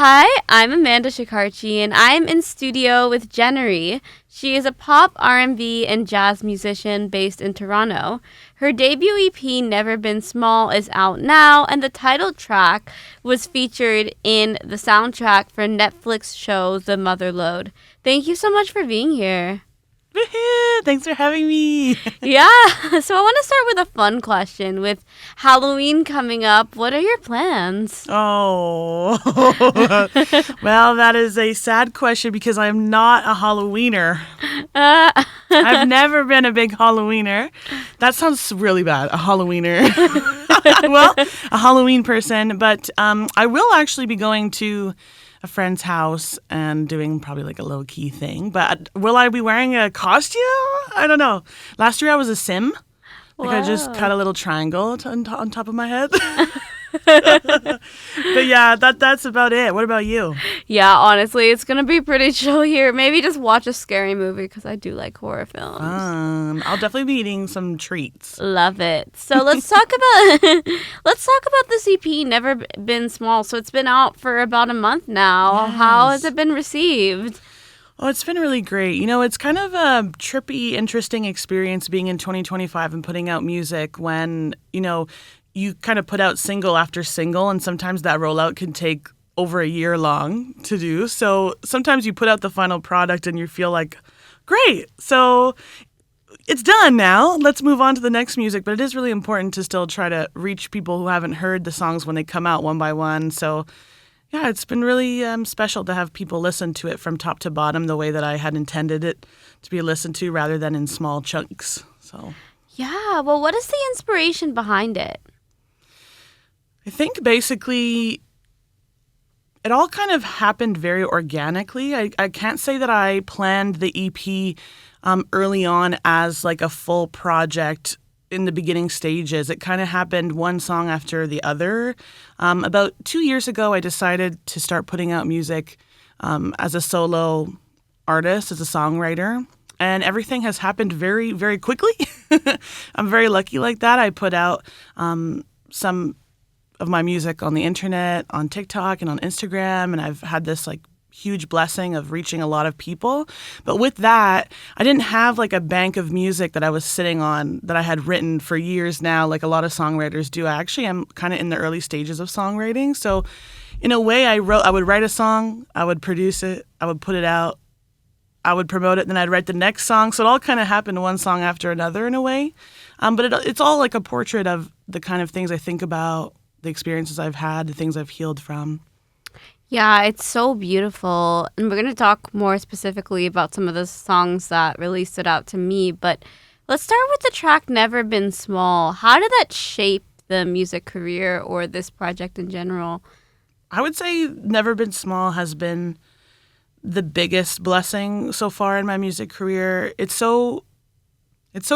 Hi, I'm Amanda Shekarchi, and I'm in studio with Jennarie. She is a pop, R&B, and jazz musician based in Toronto. Her debut EP, Never Been Small, is out now, and the title track was featured in the soundtrack for Netflix show The Mother Lode. Thank you so much for being here. Thanks for having me. Yeah, so I want to start with a fun question. With Halloween coming up, what are your plans? Oh, well, that is a sad question because I'm not a Halloweener. I've never been a big Halloweener. That sounds really bad, a Halloweener. Well, a Halloween person, but I will actually be going to a friend's house and doing probably like a low-key thing. But will I be wearing a costume? I don't know. Last year I was a sim. Like I just cut a little triangle on top of my head. But yeah, that's about it. What about you? Yeah, honestly, it's going to be pretty chill here. Maybe just watch a scary movie because I do like horror films. I'll definitely be eating some treats. Love it. So let's talk about this EP, Never Been Small. So it's been out for about a month now. Yes. How has it been received? Oh, it's been really great. You know, it's kind of a trippy, interesting experience being in 2025 and putting out music when, you know, you kind of put out single after single, and sometimes that rollout can take over a year long to do. So sometimes you put out the final product and you feel like, great, so it's done now. Let's move on to the next music. But it is really important to still try to reach people who haven't heard the songs when they come out one by one. So yeah, it's been really special to have people listen to it from top to bottom the way that I had intended it to be listened to rather than in small chunks. So Yeah, well, what is the inspiration behind it? I think basically it all kind of happened very organically. I can't say that I planned the EP early on as like a full project in the beginning stages. It kind of happened one song after the other. About 2 years ago, I decided to start putting out music as a solo artist, as a songwriter. And everything has happened very, very quickly. I'm very lucky like that. I put out some of my music on the internet, on TikTok and on Instagram, and I've had this like huge blessing of reaching a lot of people. But with that, I didn't have like a bank of music that I was sitting on that I had written for years now, like a lot of songwriters do. I actually am kind of in the early stages of songwriting. So in a way, I would write a song, I would produce it, I would put it out, I would promote it, then I'd write the next song. So it all kind of happened one song after another in a way. But it's all like a portrait of the kind of things I think about, the experiences I've had, the things I've healed from. Yeah, it's so beautiful. And we're going to talk more specifically about some of the songs that really stood out to me. But let's start with the track Never Been Small. How did that shape the music career or this project in general? I would say Never Been Small has been the biggest blessing so far in my music career. It's so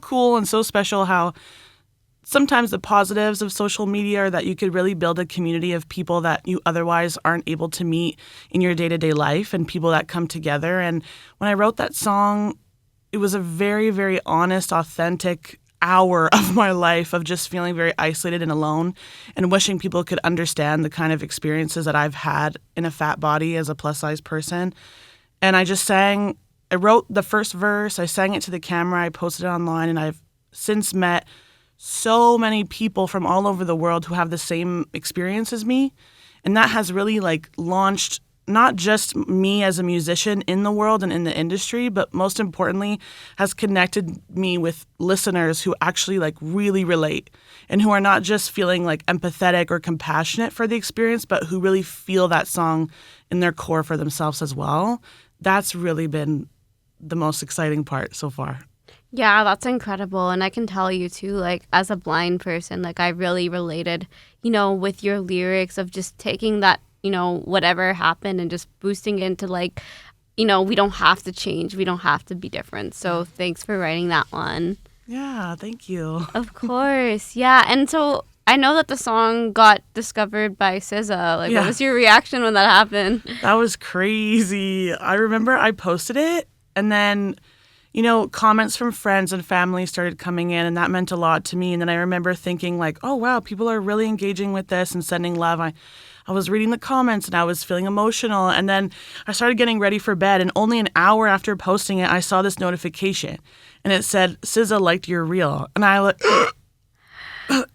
cool and so special how sometimes the positives of social media are that you could really build a community of people that you otherwise aren't able to meet in your day-to-day life and people that come together. And when I wrote that song, it was a very, very honest, authentic hour of my life of just feeling very isolated and alone and wishing people could understand the kind of experiences that I've had in a fat body as a plus-size person. And I wrote the first verse, I sang it to the camera, I posted it online, and I've since met so many people from all over the world who have the same experience as me. And that has really like launched not just me as a musician in the world and in the industry, but most importantly has connected me with listeners who actually like really relate and who are not just feeling like empathetic or compassionate for the experience, but who really feel that song in their core for themselves as well. That's really been the most exciting part so far. Yeah, that's incredible. And I can tell you too, like as a blind person, like I really related, with your lyrics of just taking that, whatever happened and just boosting into like, we don't have to change. We don't have to be different. So thanks for writing that one. Yeah, thank you. Of course. Yeah. And so I know that the song got discovered by SZA. Like, What was your reaction when that happened? That was crazy. I remember I posted it and then comments from friends and family started coming in, and that meant a lot to me. And then I remember thinking like, oh, wow, people are really engaging with this and sending love. I I was reading the comments and I was feeling emotional. And then I started getting ready for bed. And only an hour after posting it, I saw this notification. And it said, SZA liked your reel. And I like,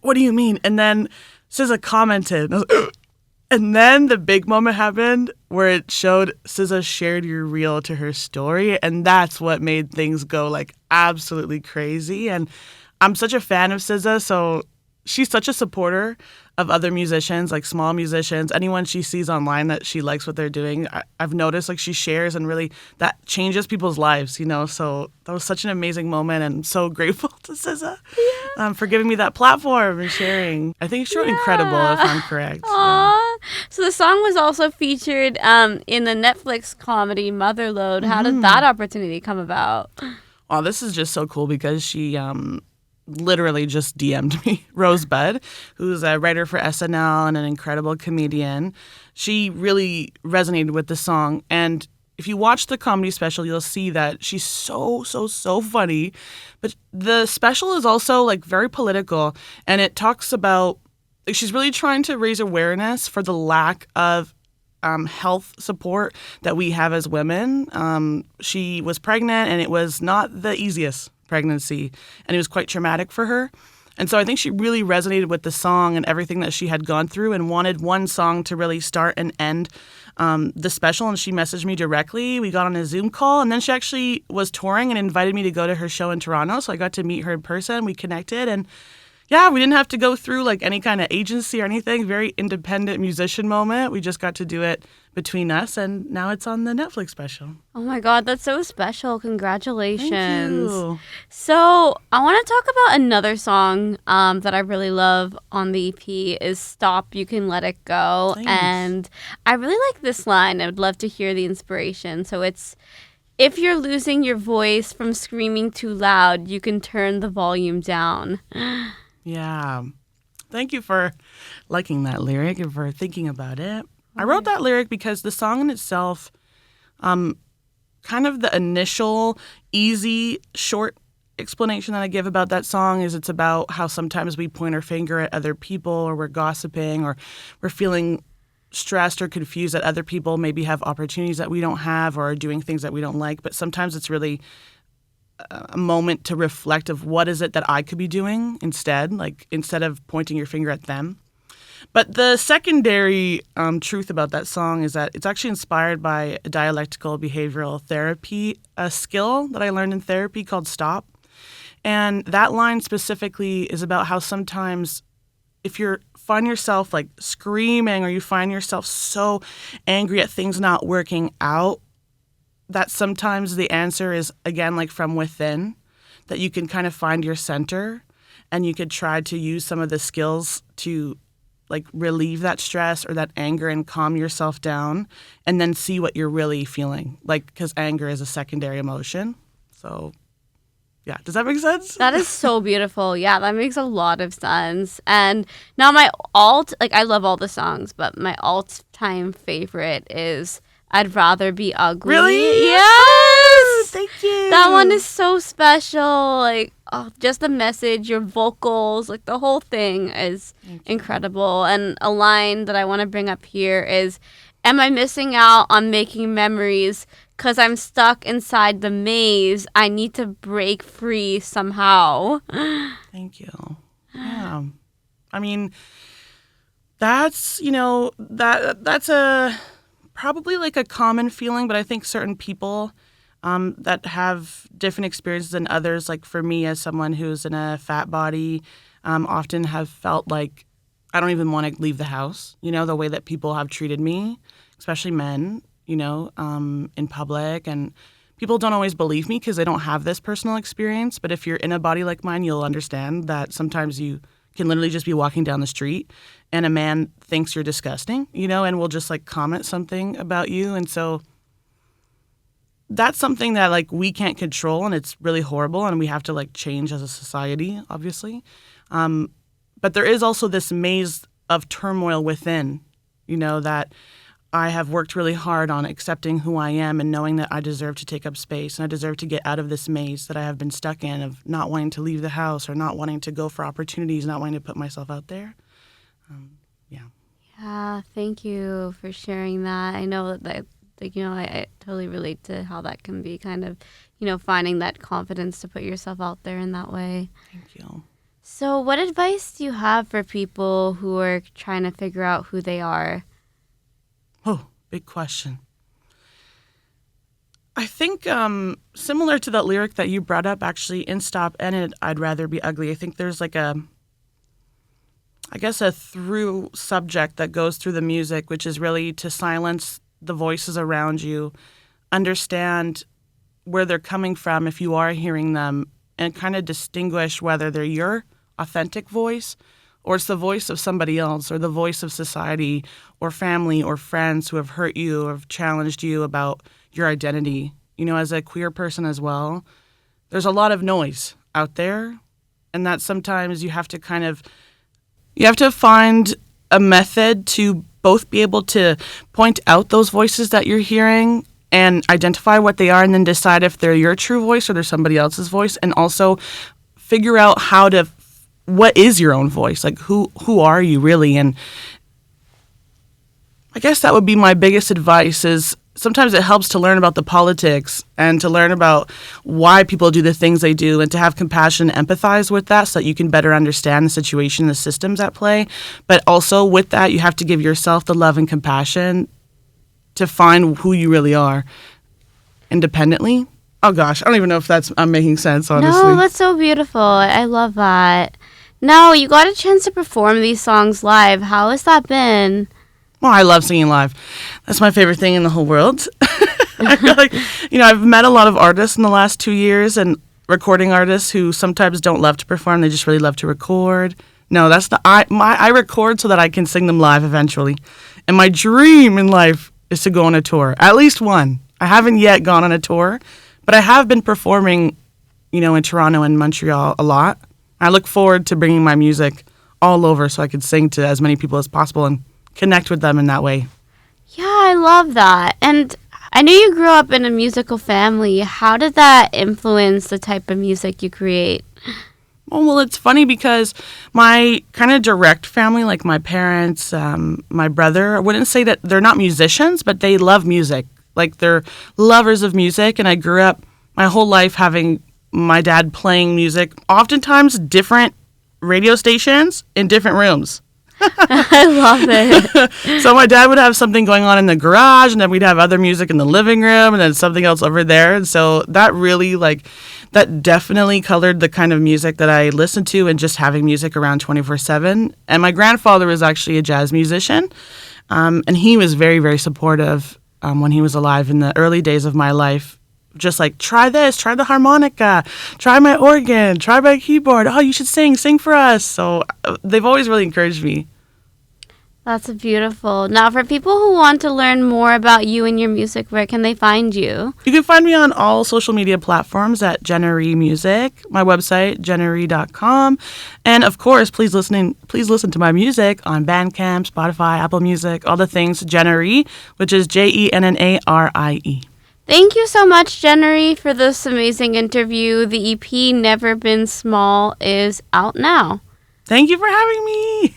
what do you mean? And then SZA commented. And I was like, and then the big moment happened where it showed SZA shared your reel to her story. And that's what made things go like absolutely crazy. And I'm such a fan of SZA, so she's such a supporter of other musicians, like small musicians, anyone she sees online that she likes what they're doing. I've noticed like she shares, and really that changes people's lives, you know? So that was such an amazing moment, and I'm so grateful to SZA for giving me that platform and sharing. I think she wrote Incredible, if I'm correct. Aww. So the song was also featured in the Netflix comedy Mother Lode. How did that opportunity come about? Oh, this is just so cool because she literally just DM'd me. Rosebud, who's a writer for SNL and an incredible comedian. She really resonated with the song. And if you watch the comedy special, you'll see that she's so funny. But the special is also like very political, and it talks about, like, she's really trying to raise awareness for the lack of health support that we have as women. She was pregnant, and it was not the easiest pregnancy, and it was quite traumatic for her. And so I think she really resonated with the song and everything that she had gone through, and wanted one song to really start and end the special. And she messaged me directly. We got on a Zoom call, and then she actually was touring and invited me to go to her show in Toronto. So I got to meet her in person. We connected, and yeah, we didn't have to go through like any kind of agency or anything. Very independent musician moment. We just got to do it between us, and now it's on the Netflix special. Oh my God, that's so special. Congratulations. Thank you. So I want to talk about another song that I really love on the EP is Stop, You Can Let It Go. Thanks. And I really like this line. I would love to hear the inspiration. So it's, if you're losing your voice from screaming too loud, you can turn the volume down. Yeah. Thank you for liking that lyric and for thinking about it. I wrote that lyric because the song in itself, kind of the initial, easy, short explanation that I give about that song is it's about how sometimes we point our finger at other people, or we're gossiping, or we're feeling stressed or confused that other people maybe have opportunities that we don't have, or are doing things that we don't like. But sometimes it's really a moment to reflect of what is it that I could be doing instead, like instead of pointing your finger at them. But the secondary truth about that song is that it's actually inspired by a dialectical behavioral therapy skill that I learned in therapy called STOP. And that line specifically is about how sometimes if you find yourself like screaming, or you find yourself so angry at things not working out, that sometimes the answer is, again, like from within, that you can kind of find your center, and you could try to use some of the skills to like relieve that stress or that anger and calm yourself down, and then see what you're really feeling. Like, because anger is a secondary emotion. So yeah, does that make sense? That is so beautiful. Yeah, that makes a lot of sense. And now my I love all the songs, but my all-time favorite is I'd Rather Be Ugly. Really? Yes! Thank you. That one is so special. Like, oh, just the message, your vocals, like the whole thing is incredible. And a line that I want to bring up here is, am I missing out on making memories because I'm stuck inside the maze? I need to break free somehow. Thank you. Yeah. I mean, that's, that's a probably like a common feeling, but I think certain people that have different experiences than others, like for me as someone who's in a fat body, often have felt like I don't even want to leave the house, the way that people have treated me, especially men, in public. And people don't always believe me because they don't have this personal experience. But if you're in a body like mine, you'll understand that sometimes you can literally just be walking down the street and a man thinks you're disgusting, and will just like comment something about you. And so that's something that like we can't control, and it's really horrible, and we have to like change as a society, obviously. But there is also this maze of turmoil within, that I have worked really hard on accepting who I am and knowing that I deserve to take up space, and I deserve to get out of this maze that I have been stuck in of not wanting to leave the house, or not wanting to go for opportunities, not wanting to put myself out there. Yeah. Yeah, thank you for sharing that. I know that, like, I totally relate to how that can be kind of, finding that confidence to put yourself out there in that way. Thank you. So, what advice do you have for people who are trying to figure out who they are? Oh, big question. I think similar to that lyric that you brought up, actually, in Stop and it, I'd rather be ugly. I think there's like a through subject that goes through the music, which is really to silence the voices around you, understand where they're coming from if you are hearing them, and kind of distinguish whether they're your authentic voice or it's the voice of somebody else or the voice of society or family or friends who have hurt you or have challenged you about your identity. As a queer person as well, there's a lot of noise out there, and that sometimes you have to find a method to both be able to point out those voices that you're hearing and identify what they are, and then decide if they're your true voice or they're somebody else's voice, and also figure out what is your own voice, like who are you really. And I guess that would be my biggest advice is sometimes it helps to learn about the politics and to learn about why people do the things they do and to have compassion and empathize with that so that you can better understand the situation, the systems at play. But also with that, you have to give yourself the love and compassion to find who you really are independently. Oh gosh, I don't even know if I'm making sense, honestly. No, that's so beautiful. I love that. Now, you got a chance to perform these songs live. How has that been? Well, I love singing live. That's my favorite thing in the whole world. I feel like, I've met a lot of artists in the last 2 years and recording artists who sometimes don't love to perform. They just really love to record. No, I record so that I can sing them live eventually. And my dream in life is to go on a tour, at least one. I haven't yet gone on a tour, but I have been performing, in Toronto and Montreal a lot. I look forward to bringing my music all over so I could sing to as many people as possible and connect with them in that way. Yeah, I love that. And I knew you grew up in a musical family. How did that influence the type of music you create? Well, it's funny because my kind of direct family, like my parents, my brother, I wouldn't say that they're not musicians, but they love music. Like they're lovers of music. And I grew up my whole life having my dad playing music, oftentimes different radio stations in different rooms. I love it. So my dad would have something going on in the garage, and then we'd have other music in the living room, and then something else over there. And so that really, that definitely colored the kind of music that I listened to, and just having music around 24/7. And my grandfather was actually a jazz musician, and he was very, very supportive when he was alive in the early days of my life. Just like, try this, try the harmonica, try my organ, try my keyboard. Oh, you should sing for us. So they've always really encouraged me. That's beautiful. Now, for people who want to learn more about you and your music, where can they find you? You can find me on all social media platforms at Jennarie Music, my website, jennarie.com. And of course, please listen to my music on Bandcamp, Spotify, Apple Music, all the things, Jennarie, which is Jennarie. Thank you so much, Jennarie, for this amazing interview. The EP Never Been Small is out now. Thank you for having me.